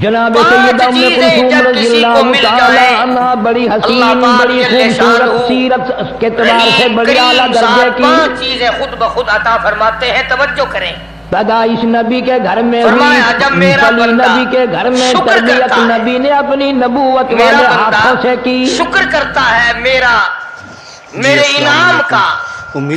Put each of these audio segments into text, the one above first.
جناب سیدہ ام کلثوم رضی اللہ تعالی عنہا بڑی حسین بڑی خوبصورت سیرت کے اعتبار سے بڑی اعلیٰ درجے کی 5 چیزیں خود بخود عطا فرماتے ہیں، توجہ کریں۔ پیدائش نبی کے گھر میں ہوئی، پلی نبی کے گھر میں، تربیت نبی نے اپنی نبوت والے ہاتھوں سے کی۔ شکر کرتا ہے میرے انعام کا،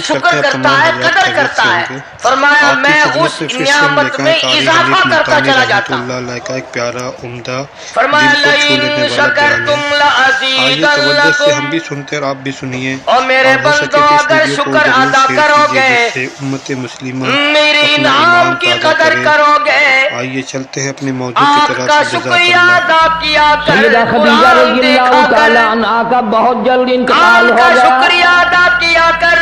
شکر کرتا ہے، قدر کرتا ہے۔ فرمایا میں اس نعمت میں اضافہ کرتا چلا جاتا ہوں۔ اللہ کا ایک پیارا عمدہ فرمایا دل کو چھو لینے لئن والا شکرتم بیان ہے۔ آئیے توجہ سے ہم لأزیدنکم، بھی سنتے اور آپ بھی سنیے، اور میرے ہو سکے بندوں کہ اس اگر ویڈیو کو شکر ضرور ادا شیئر کرو کیجیے، گے، جس سے امت مسلمہ میری اپنا انعام ایمان کی تازہ قدر کرے۔ کرو گے، آئیے چلتے ہیں اپنے موضوع کی آپ طرف۔ کا جزاک شکریہ اللہ۔ ادا کیا کر، سیدہ خدیجہ قرآن رضی اللہ دیکھا تعالی کر، عنہا کا بہت جلد انتقال قرآن ہو کا گیا۔ شکریہ ادا کیا کر،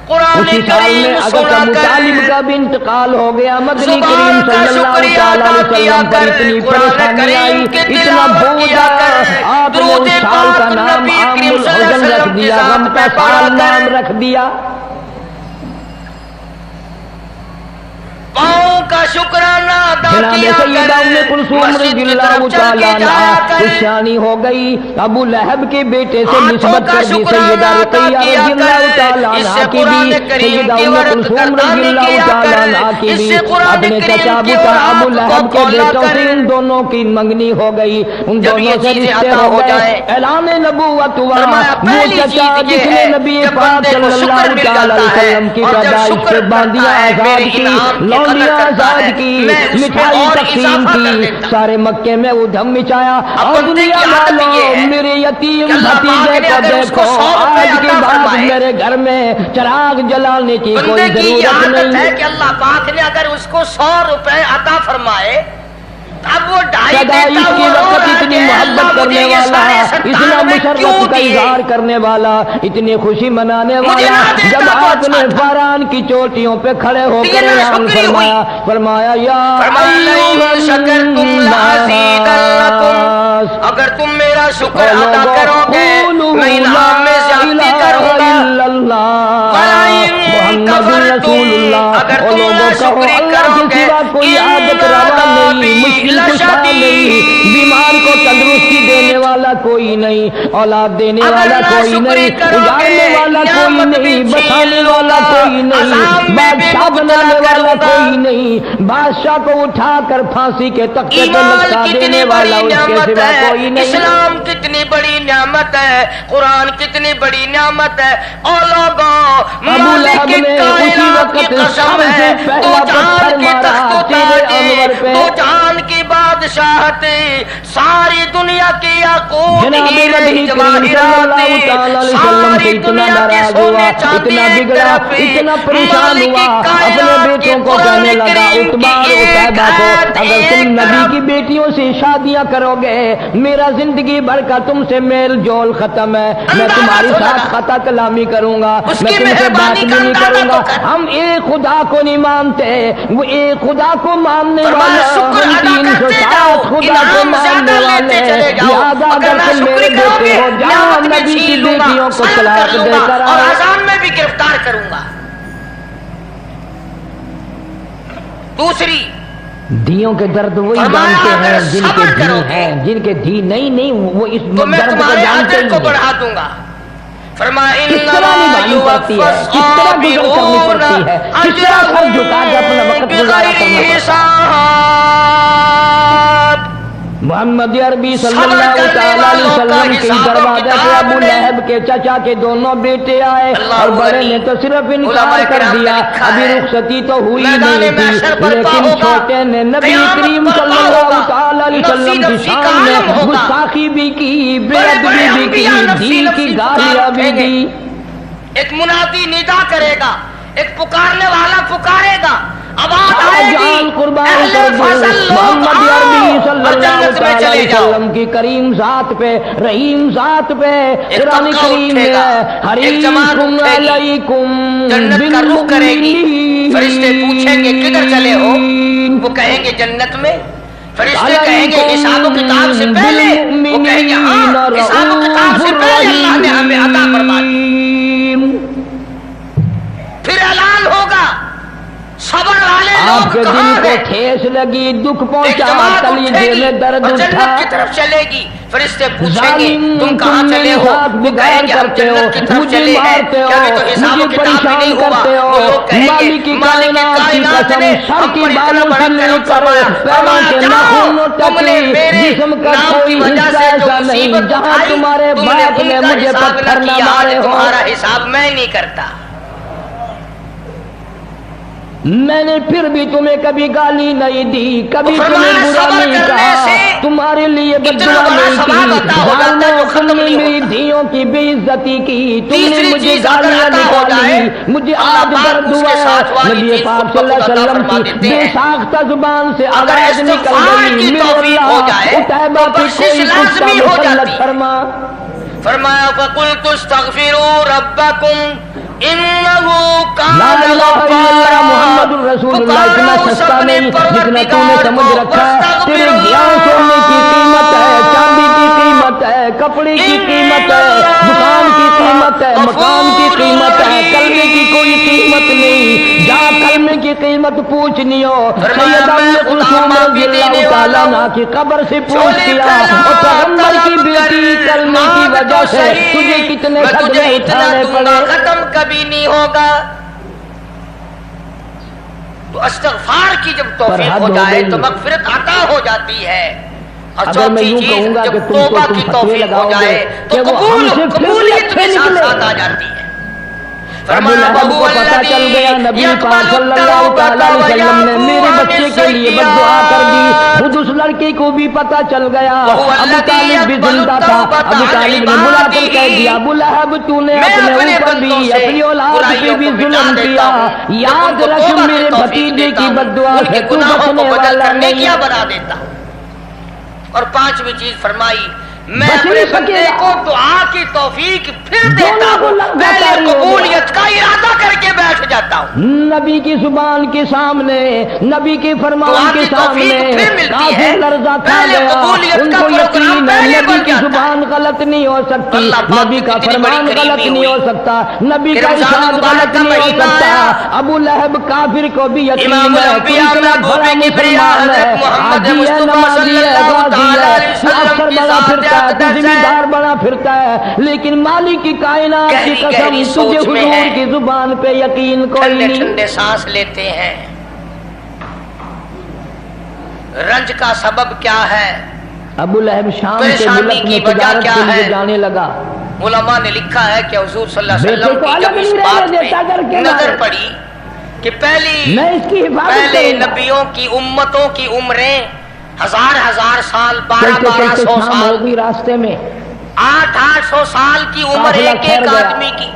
قرآن اسی سال میں کریم اگر سنا ابو طالب کر، کا بھی انتقال ہو گیا، مدنی کریم زبان کا صلی اللہ شکریہ تعالی ادا علیہ کیا وسلم پر کر، اتنی قرآن پریشانی آئی، کریم کے اتنا تلاوت بوجھ کیا آیا، کر، آپ نے درود اس سال کا پاک نام نبی عام کریم صلی اللہ الحزن علیہ رکھ وسلم کی دیا، غم ذات کا پہ پڑھا سال نام کر، رکھ دیا۔ پاؤں کا شکرانہ ادا جناب کیا سیدہ ام کر، کلثوم مسجد رضی کی اللہ طرف چل تعالی کے عنہا جایا کر، خوشیانی ہو گئی، ابو لہب کے بیٹے سے ہاتھوں نسبت کا کر دی شکرانہ سیدہ ادا رقیہ کیا رضی اللہ کر، تعالی اس عنہا سے کی قرآن بھی، کریم سیدہ کی ام ورد کلثوم رضی گردانی اللہ کیا تعالی کر، عنہا کی اس بھی سے قرآن اپنے کریم چچا کی ابو اوراق لہب کو کے کھولا بیٹوں کر، سے ان دونوں کی منگنی ہو گئی، ان جب دونوں یہ سے چیزیں رشتے عطا ہو ہو گئے، جائیں، اعلان نبوت ہوا۔ فرمایا وہ پہلی چچا چیز یہ جس نے ہے نبی جب پاک بندے کو صلی شکر اللہ مل تعالی علیہ جاتا ہے، وسلم کی اور جب پیدائش شکر سے کرتا باندیاں ہے آزاد میرے کی، انعام کی قدر لونڈیاں کرتا آزاد ہے، کی، میں اس میں مٹھائی اور تقسیم اضافہ کر کی، دیتا۔ سارے مکے میں ادھم مچایا، اب اور بندے دنیا کی عادت یہ والوں ہے میرے یتیم کہ اللہ بھتیجے پاک نے کو اگر اس کو دیکھو، 100 روپے آج کے عطا بعد فرمائے، میرے گھر میں چراغ جلانے کی کوئی بندے کی یہ ضرورت عادت ہے نہیں۔ کہ اللہ پاک نے اگر اس کو 100 روپے عطا فرمائے، اب وہ 2.5 پیدائش دیتا، کی وہ رو وقت رہا ہے اتنی کہ اللہ محبت مجھے کرنے یہ والا، سارے اتنا 97 مشرت کیوں کا دیے؟ اظہار کرنے والا، اتنی خوشی منانے مجھے والا، نہ دیتا جب تو آپ اچھا نے تھا۔ فاران کی چوٹیوں پہ کھڑے ہو دیے کر نا، اعلان شکری ہوئی۔ فرمایا یا فرمایا ایھا لئن شکرتم لأزیدنکم، الناس، اگر تم میرا شکر اے ادا لوگوں، کرو گے قولوا میں لا انعام میں زیادتی الہ کروں گا۔ الا اللہ، وَلَئِن محمد رسول کفرتم، اللہ۔ اگر او تم لوگوں کہو ناشکری اللہ کرو کے گے سوا کوئی عادت ان روا عذابی نہیں، مشکل کشا نہیں، بیمار کو تندرستی دینے لشدید، والا کوئی نہیں، اولاد دینے اگر والا کوئی ناشکری نہیں، کرو گے اجاڑنے والا کوئی نعمت بھی نہیں، چھین بسانے لوں والا گا، کوئی نہیں، عذاب میں بھی بادشاہ مبتلا بنانے والا کروں گا۔ کوئی نہیں، بادشاہ کو اٹھا کر پھانسی کے تختے پہ ایمان لٹکا کتنی دینے بڑی والا اس کے نعمت سوا ہے، کوئی نہیں۔ اسلام کتنی بڑی نعمت ہے، قرآن کتنی بڑی نعمت ہے۔ اور لوگوں، ابو لہب مالک نے اسی کائنات کی وقت قسم سب سے ہے، تو پہلا جہان پتھر کی مارا تخت و تیرے تاج، انور پہ۔ تو جہان کی بادشاہت، ساری دنیا کی یاقوت جناب ہیرے مدنی کریم صلی جواہرات، اللہ تعالی علیہ وسلم سے ساری اتنا دنیا کے ناراض ہوا، سونے چاندی اتنا ایک بگڑا، طرف، اتنا پریشان مالک ہوا، اپنے کائنات کے بیٹوں کو قرآن کہنے لگا کریم عتبہ کی اور ایک عتیبہ کو، آیت اگر تم ایک نبی طرف، کی بیٹیوں سے شادیاں کرو گے، میرا زندگی بھر کا تم سے میل جول ختم ہے، میں اندازہ تمہاری تو ساتھ لگا، خطا کلامی کروں گا، اس میں کی تم سے بات مہربانی بھی کا نہیں اندازہ کروں گا۔ تو کر۔ ہم ایک خدا کو نہیں مانتے، وہ ایک خدا کو ماننے فرمایا والا، شکر ہم ادا کرتے جاؤ، 360 خدا کو انعام ماننے زیادہ والے، لیتے چلے جاؤ، لہذا اگر اگر تم میرے ناشکری کرو بیٹے گے ہو جاؤ نعمت بھی نبی کی چھین لوں گا، بیٹیوں کو سلب طلاق کر لوں دے گا کر اور آؤ۔ اذان میں بھی گرفتار کروں گا۔ دوسری، دیوں کے درد وہی فرمایا جانتے ہیں اگر جن کے صبر دی کرو گے ہیں، جن کے دی نہیں وہ اس تو میں درد کو تمہارے جانتے اجر ہی کو نہیں۔ بڑھا دوں گا۔ فرمایا کس طرح نبھانی پڑتی ہے، کس طرح گزر کرنی پڑتی ہے، کس طرح سر جھکا کے اپنا وقت گزارا کرنا پڑتا ہے۔ محمد عربی صلی اللہ تعالی علیہ وسلم کے دروازے پہ ابو لہب کے چچا کے دونوں بیٹے آئے، اور بڑے نے تو صرف انکار کر دیا، ابھی رخصتی تو ہوئی نہیں تھی، لیکن چھوٹے نے نبی کریم صلی اللہ تعالی علیہ وسلم کی شان میں گستاخی بھی کی، بے ادبی بھی کی، دی کی گالیاں بھی دی۔ ایک منادی ندا کرے گا، ایک پکارنے والا پکارے گا، آواز آئے جان گی، قربان اہل کر دو فضل لوگ محمد عربی آؤ صلی اور اللہ جنت میں تعالی چلے علیہ جاؤ۔ وسلم کی کریم ذات پہ، رحیم ذات پہ قرآن طبقہ کریم اٹھے میں گا، ایک جماعت حریص اٹھے گی، علیکم جنت کا رخ کرے گی، بالمؤمنین، فرشتے پوچھیں گے کدھر چلے ہو، وہ کہیں گے جنت میں، فرشتے کہیں گے حساب و کتاب سے پہلے، وہ کہیں گے ہاں حساب و کتاب سے پہلے اللہ نے ہمیں عطا فرما دی۔ پھر اعلان ہوگا صبر والے آپ لوگ کے دل کہاں کو ہیں؟ ٹھیس لگی، دکھ ایک پہنچا، جماعت کلیجے اٹھے میں گی درد اور اٹھا۔ جنت کی طرف چلے گی، فرشتے پوچھیں گے ظالم تم کہاں تم چلے میرے ہو؟ ساتھ وہ بگاڑ کہیں گے ہم کرتے ہو، جنت کی طرف مجھے چلے ہیں، مارتے کہ ابھی تو ہو، حساب مجھے و کتاب بھی نہیں پریشان ہوا۔ کرتے وہ لوگ ہو، کہیں گے مالک کی مالک کائنات کی قسم، نے سر ہم کی پر اتنا بالوں بڑا سے لے کرم کر فرمایا، پیروں فرمایا کے جاؤ ناخنوں تم تک نے میرے جسم کا نام کی کوئی وجہ حصہ سے جو ایسا نہیں مصیبت جہاں اٹھائی تمہارے تم نے باپ ان نے کا مجھے حساب نہ پتھر نہ کیا، مارے آج ہو۔ تمہارا حساب میں نہیں کرتا۔ میں نے پھر بھی تمہیں کبھی گالی نہیں دی، کبھی تمہیں فرمایا برا صبر نہیں کرنے کہا، سے تمہارے لیے بد اتنا دعا بڑا نہیں ثواب عطا کی۔ ہو جاتا ہے جو ظالموں، تم ختم نے نہیں میری ہوتا۔ دھیوں کی بے عزتی کی، تم نے تیسری مجھے چیز اگر گالیاں عطا ہو جائے نکالی، مجھے اللہ آج پاک درد اس ہوا کے ہے۔ ساتھ والی نبی چیز پاک خود صلی اللہ بخود علیہ عطا وسلم فرما کی دیتے بے ہیں۔ ساختہ زبان سے اگر آواز نکل استغفار گئی، کی میرے توفیق ہو اللہ جائے اتحبہ تو پہ بخشش کوئی کتا لازمی ہو مسلط جاتی ہے۔ فرما۔ فرمایا فَقُلْتُ اسْتَغْفِرُوا رَبَّكُمْ إِنَّهُ لا كَانَ الہ الا اللہ محمد غَفَّارًا۔ الرسول اللہ پکارا اتنا اس سستا اپنے نہیں جتنا تو نے پروردگار سمجھ کو، رکھا ہے۔ تیرے وَاسْتَغْفِرُوا گیان سونے کی قیمت ہے، چاندی کی قیمت ہے، کپڑے کی قیمت ہے، دکان کی قیمت ہے، مکان کی قیمت ہے، کلمے کی کوئی قیمت نہیں۔ جا کلمے کی قیمت پوچھنی ہو سیدہ ام کلثوم رضی اللہ تعالیٰ عنہ کی قبر سے پوچھ چولی کیا، پھیلا اور پیغمبر کی طلب کر، بیٹی کلمے کی مانگ وجہ تو سے صحیح، تجھے کتنے میں تجھے صدمے اتنا اٹھانے دوں گا پڑے۔ ختم کبھی نہیں ہوگا۔ تو استغفار کی جب توفیق حد ہو ہو جائے گئی۔ تو مغفرت عطا ہو جاتی ہے۔ اور اگر میں چوتھی یوں چیز کہوں گا جب کہ تم توبہ کی فتوے توفیق لگاؤ ہو گے جائے تو کہ وہ ہم سے پھر بھی قبولیت اچھے بھی ساتھ نکلے۔ ساتھ آ جاتی ہے۔ ابو فرمایا لہب کو پتا چل گیا نبی پاک صلی اللہ تعالی علیہ وسلم نے میرے بچے کے لیے بد دعا کر دی۔ خود اس لڑکی کو بھی پتا چل گیا، ابو طالب بھی زندہ تھا۔ ابو طالب نے بلا کر کہہ دیا ابو لہب تو نے اپنے اوپر بھی اپنی اولاد پہ بھی ظلم کیا، یاد رکھ میرے بھتیجے کی بد دعا سے تو بچنے والا نہیں۔ بنا دیتا۔ اور پانچویں چیز فرمائی میں بچ اپنے نہیں بندے سکے گا۔ کو دعا کی توفیق پھر دیتا دونوں کو ہوں، لگ پہلے جاتا ہی ہو گیا۔ قبولیت کا ارادہ کر کے بیٹھ جاتا ہوں۔ نبی کی زبان کے سامنے، نبی کے فرمان دعا کے کی سامنے توفیق پھر ملتی ہے، کافر لرزہ کھا پہلے گیا۔ قبولیت ان کا کو پروگرام یقین ہے پہلے نبی بن کی جاتا ہے۔ زبان غلط نہیں ہو سکتی، اللہ پاک نبی کی کا کتنی فرمان بڑی غلط کریمی نہیں ہو ہوئی سکتا، نبی کہ کا رمضان ارشاد المبارک غلط کا نہیں ہو مہینہ سکتا۔ آیا۔ ابو لہب کافر کو بھی یقین امام ہے تو الانبیاء اتنا محبوب بڑا کبریا مسلمان ہے، حضرت محمد حاجی ہے، مصطفیٰ نمازی صلی ہے، اللہ غازی تعالی ہے، علیہ تو وسلم افسر کی بنا ذات پھرتا ہے، تو اقدس ذمہ ہے۔ دار بنا پھرتا ہے، لیکن مالک کی کائنات کی گہری قسم گہری تجھے سوچ میں حضور ہے، کی زبان پہ یقین کوئی ٹھنڈے نہیں۔ ٹھنڈے سانس لیتے ہیں۔ رنج کا سبب کیا ہے؟ ابو لہب شام کے پریشانی ملک میں کی وجہ تجارت کیا کے لیے ہے؟ جانے لگا۔ علماء نے لکھا ہے کہ حضور صلی اللہ علیہ بیٹے وسلم کو کی الگ جب اس نہیں بات رہنے دیتا کر پہ کے نظر مارے۔ پڑی کہ میں اس کی حفاظت پہلے کروں گا۔ نبیوں کی امتوں کی عمریں ہزار ہزار سال، بارہ چلتے بارہ چلتے سو شام سال، ہوگی راستے میں 800 سال کی عمر قافلہ ایک ٹھہر ایک گیا۔ آدمی کی۔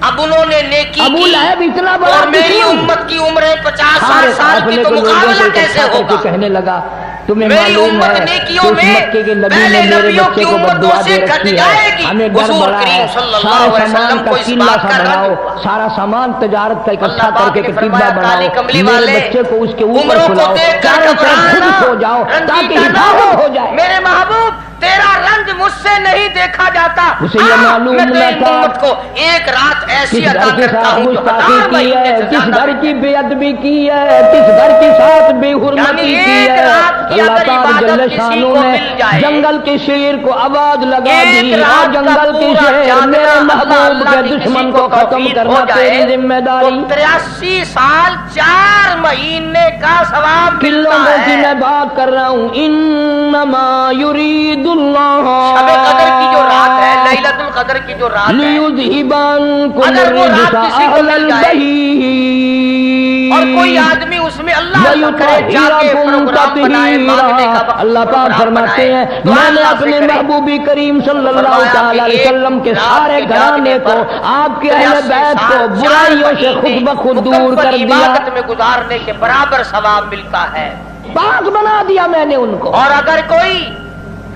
اب انہوں نے نیکی ابو کی لہب اتنا بڑا اور میری دشمن، امت کی عمریں 50 سارے 60 سال کی قافلے تو کو لوگوں مقابلہ کو کیسے اکٹھا کر کے ہوگا؟ کہنے لگا تمہیں میری معلوم امت ہے نیکیوں کہ اس میں مکے کے نبی پہلے نے میرے نبیوں بچے کی کو بد امتوں دعا سے دے گھٹ رکھی جائے ہے، گی۔ ہمیں ڈر حضور بڑا کریم ہے، صلی اللہ سارے علیہ سامان وسلم کا کو اس قلعہ بات سا کا رنج بناؤ، ہوا۔ سارا سامان تجارت کا اکٹھا اللہ کر پاک کے نے کتیبہ فرمایا بناؤ، کالی کملی میرے والے بچے کو اس کے اوپر عمروں کو سلاؤ، دیکھ کر چاروں طرف خود گھبرانا، سو جاؤ تاکہ رنجیدہ نہ حفاظت ہو ہو جائے۔ میرے محبوب تیرا رنج مجھ سے نہیں دیکھا جاتا، اسے یہ معلوم میں نہ تیری تھا امت کو ایک رات ایسی کس عطا گھر کے کرتا ساتھ ہوں جو گستاخی 1000 کی مہینے ہے، سے کس زیادہ گھر بن کی جائے۔ بے ادبی کی ہے، کس گھر کے ساتھ بے حرمتی یعنی کی ایک ہے۔ رات کی اللہ اگر پاک عبادت جل کسی شانوں کو نے مل جائے، جنگل کے شیر کو آواز لگا ایک دی، اور رات کا جنگل کے پورا شیر جاگنا میرے اللہ محبوب اللہ کے کی دشمن کسی کو ختم توفیق کرنا ہو جائے تیری ذمہ تو داری۔ 83 سال 4 مہینے کا ثواب کن ملتا لوگوں کی ہے۔ میں بات کر رہا ہوں، انما یرید اللہ شب قدر کی جو رات ہے، لیلۃ القدر کی جو رات ہے، لیذہب عنکم اگر وہ رات الرجس کسی کو اہل مل جائے البیت اور کوئی آدمی اس میں اللہ اللہ کرے جا کے وَيُطَهِّرَكُمْ پروگرام بنائے، مانگنے کا تطہیرا۔ اللہ پاک پروگرام فرماتے بنائے، ہیں دعا میں نے اللہ سے اپنے کرے۔ محبوب کریم صلی اللہ فرمایا تعالی کہ علیہ ایک وسلم کے رات سارے کے گھرانے جاگنے کو، پر آپ کے اہل 83 بیت کو سال 4 برائیوں سے خود مہینے بخود دور مکمل کر دیا، عبادت میں گزارنے کے برابر ثواب ملتا ہے۔ پاک بنا دیا میں نے ان کو۔ اور اگر کوئی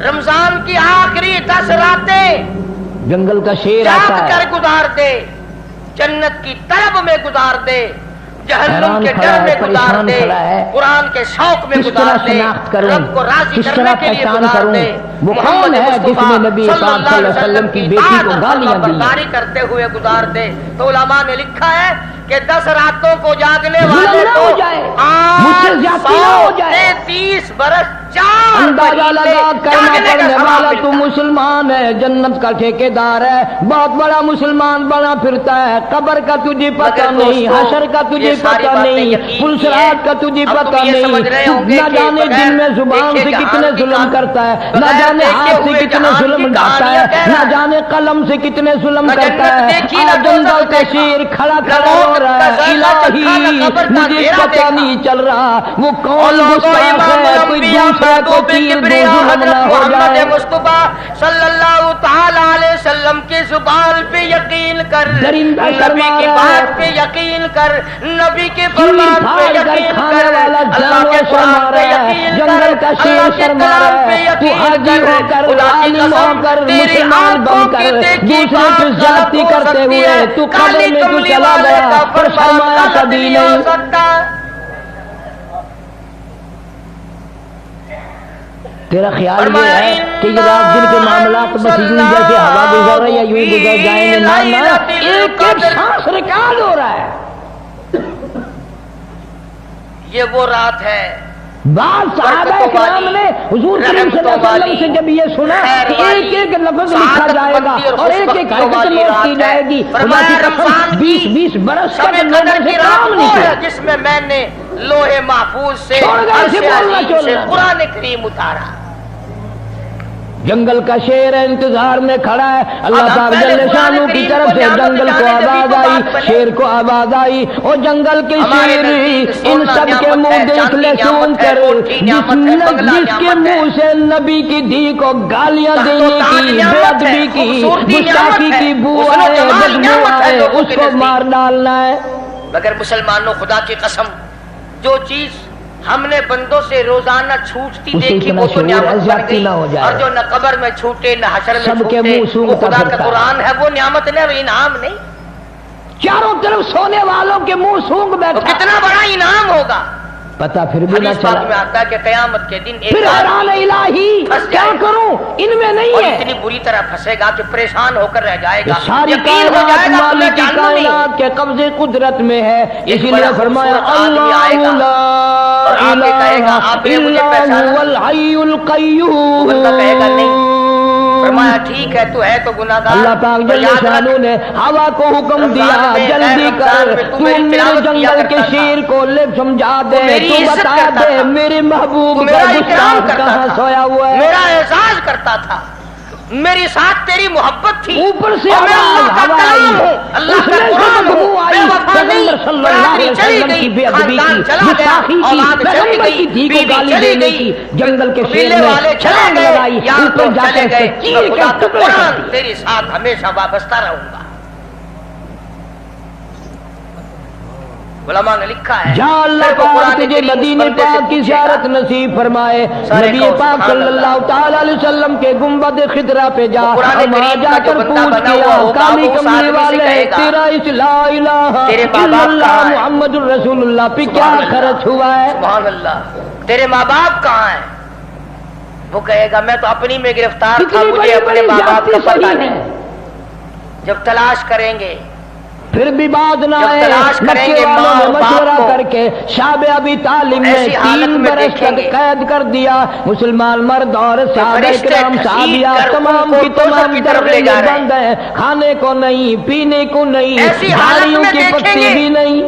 رمضان کی آخری 10 راتیں جنگل کا شیر جاگ آتا ہے، کر گزار دے، جنت کی طلب میں گزار دے، جہنم حیران کے کھڑا ڈر ہے، میں گزار پریشان دے، کھڑا ہے، قرآن کے شوق میں کس گزار طرح دے، شناخت کروں، رب کو راضی کس کرنے طرح کے لیے پہچان گزار کروں، دے۔ وہ محمد کون ہے جس مصطفیٰ نے نبی صلی پاک اللہ صلی علیہ اللہ علیہ وسلم کی بیٹی اطاعت کو اور گالیاں دی؟ فرمانبرداری کرتے ہوئے گزار دے۔ تو علماء نے لکھا ہے کہ 10 راتوں کو جاگنے ظلم والے نہ کو ہو جائے، مجھ سے زیادتی نہ ہو جائے۔ 30 برس 4 اندازہ لگا کلمہ جاگنے کا پڑھنے ثواب والا ملتا تو مسلمان ہے، جنت کا ٹھیکیدار ہے، بہت بڑا مسلمان بنا پھرتا ہے، قبر کا تجھے پتہ مگر نہیں، دوستو، حشر کا تجھے یہ ساری پتہ باتیں نہیں، یقین پل کی صراط ہیں۔ کا تجھے اب تم پتہ یہ نہیں، سمجھ رہے ہوں گے نہ کہ جانے بغیر دن میں زبان دیکھے سے جہان کتنے کی ظلم کہانی، کرتا ہے، نہ بغیر جانے دیکھے ہاتھ سے ہوئے کتنے جہان ظلم کی ڈالتا کہانیاں کہہ ہے، رہا نہ ہے۔ جانے قلم سے کتنے ظلم نہ کرتا جنت ہے۔ دیکھی، نہ آج دوزخ جنگل کا دیکھا، شیر کھڑا نہ کھڑا موت ہو رہا کا ہے، ذائقہ چکھا، نہ الہی قبر کا مجھے اندھیرا پتہ دیکھا۔ نہیں چل رہا وہ کون اور گستاخ امام ہے، کوئی الانبیاء دوسرا کو محبوب تیر دو کبریا ظلم حضرت نہ ہو محمد جائے۔ مصطفیٰ صلی اللہ تعالی علیہ وسلم کی زبان پہ یقین کر، درندہ نبی شرما کی رہا ہے، بات پہ یقین کر، نبی کے چیر فرمان پہ پھاڑ کر یقین کھانے کر، والا اللہ کے جانور قرآن شرما پہ رہا ہے، یقین جنگل کر، کا اللہ شیر کے شرما کلام رہا پہ ہے، تو یقین حاجی کر، ہو کر خدا کی عالم ہو قسم کر تیری مسلمان آنکھوں بن کی کر دیکھی دوسرے بات پہ غلط زیادتی ہو کرتے سکتی ہوئے ہے، تو قبر کالی میں تو کملی چلا والے گیا کا پر فرمان فرمایا غلط کبھی نہیں ہو نہیں۔ سکتا۔ تیرا خیال یہ ہے کہ یہ رات دن کے معاملات بس یوں جیسے ہوا گزر رہی ہے یوں گزر جائیں گے، نہ ایک ایک سانس ریکارڈ ہو رہا ہے۔ یہ وہ رات ہے، بعض صحابہ کرام نے حضور کریم صلی اللہ علیہ وسلم سے جب یہ سنا کہ ایک ایک لفظ لکھا جائے گا اور ایک ایک حرکت نوٹ کی جائے گی، خدا کی قسم 20 برس شب تک قدر لوگوں سے کی رات کام وہ نہیں ہے کیا۔ جس میں میں نے لوح محفوظ سے چھوڑ گئے عرش تھے بولنا عظیم سے چولنا۔ قرآن کریم اتارا۔ جنگل کا شیر ہے، انتظار میں کھڑا ہے، اللہ اب ہم پاک پہلے جل قرآن شانو کی کریم طرف کو سے نعمت جنگل کو جانے جبھی آواز تو آئی، بات بنے۔ شیر کو آواز آئی، اور جنگل کے ہمارے شیر نزدیک ان سونا سب کے نعمت منہ ہے، دیکھ لے چاندی سون نعمت ہے، کر، کوٹھی نعمت ہے، بنگلہ جس کے نعمت ہے، منہ سے نبی کی دھی کو گالیاں تخت و دینے تاج کی، بے نعمت ہے، ادبی کی، خوبصورتی گستاخی نعمت ہے، کی بو حسن و آئے، جمال بدبو نعمت ہے آئے، لوگوں اس کے کو نزدیک۔ مار ڈالنا ہے۔ مگر مسلمانوں، خدا کی قسم، جو چیز ہم نے بندوں سے روزانہ چھوٹتی اسے دیکھی اتنا وہ تو شعور ہے، نعمت بن زیادتی گئی، نہ ہو جائے۔ اور جو نہ قبر میں چھوٹے نہ حشر میں سب کے چھوٹے منہ وہ سونگھتا خدا کا پھرتا ہے۔ قرآن ہے، وہ نعمت نہیں اور انعام نہیں۔ چاروں طرف سونے والوں کے منہ سونگ تو بیٹھا، کتنا بڑا انعام ہوگا۔ پتا پھر بھی نہ حدیث پاک میں چلا، آتا ہے کہ قیامت کے دن ایک پھر حیران آدمی الہی پھنس کیا جائے گا، کروں، ان میں نہیں اور ہے۔ اتنی بری طرح پھنسے گا کہ پریشان ہو کر رہ جائے گا، ساری یقین ہو کائنات جائے گا تمہیں مالک جہنم نہیں ہو۔ کائنات کے قبضے قدرت میں ہے، ایک اسی بڑا لیے فرمایا خوبصورت آدمی آئے گا اللہ اور لا آ کے کہے گا، الہ آپ نے مجھے الا پہچانا؟ هو الحی القیوم۔ وہ بندہ کہے گا نہیں۔ فرمایا ٹھیک ہے، تو ہے تو گناہگار، اللہ پاک پر جل یاد شانو رکھ، نے ہوا کو حکم رمضان دیا میں، جلدی غیر کر، رمضان میں تو تو میری میرے تلاوت کیا جنگل کے کرتا تھا، شیر کو لب سمجھا دے، تو میری تو عزت بتا کرتا دے تھا، میرے محبوب تو کا میرا اکرام گستاخ کرتا کہاں تھا، سویا ہوا ہے۔ میرا اعزاز کرتا تھا، میری ساتھ تیری محبت تھی، اوپر سے اور میں اللہ کا ہوا کلام آئی، ہوں، اللہ اس کا میں سے قرآن ہوں، بدبو آئی، بے وفا نہیں، پیغمبر صلی اللہ برادری علیہ چلی وسلم کی بے گئی، ادبی خاندان کی، چلا گیا، گستاخی کی، اولاد چلی پیغمبر گئی، کی دھی کو بیوی گالی چلی دینے گئی، کی، جنگل کے شیر قبیلے نے والے چلے چھلانگ گئے، لگائی، یار اوپر دوست جا چلے کر گئے، چیر میں خدا کے کا ٹکڑے کر قرآن دیے۔ تیرے ساتھ ہمیشہ وابستہ رہوں گا۔ علماء نے لکھا ہے، جا اللہ پھر وہ پاک قرآن تجھے کریم اس مدینے بندے سے پاک کی پوچھے گا، زیارت نصیب فرمائے، سارے نبی کہو پاک سبحان صلی اللہ۔ اللہ تعالی علیہ وسلم کے گنبد خضرا پہ جا، وہ قرآن اور وہاں کریم جا کا جو کر بندہ پوچھ بنا کیا ہوا ہوگا کالی وہ اس کملی آدمی سے والے کہے گا، تیرا اس لا الہ تیرے ماں الا باپ اللہ کہاں ہیں؟ محمد الرسول اللہ پہ کیا سبحان اللہ، خرچ ہوا ہے؟ سبحان اللہ، تیرے ماں باپ کہاں ہیں؟ وہ کہے گا میں تو اپنی میں گرفتار تھا، کتنی مجھے بڑی اپنے بڑی ماں باپ کا زیادتی پتہ صحیح نہیں۔ ہے، جب تلاش کریں گے، پھر بھی بات نہ جب آئے، تلاش کریں مکے گے ماں والوں نے اور باپ مشورہ کو، کر کے شاب ابی طالب نے ایسی حالت 3 میں برس دیکھیں تک گے قید کر دیا، مسلمان مرد اور صحابہ فرشتے کرام گھسیٹ صحابیات کر ان تمام کو کی دوزخ تمام کی طرف لے دروازے جا رہے ہیں۔ بند ہیں، کھانے کو نہیں، پینے کو نہیں، ایسی حالت جھاڑیوں میں کی دیکھیں پتی گے بھی نہیں۔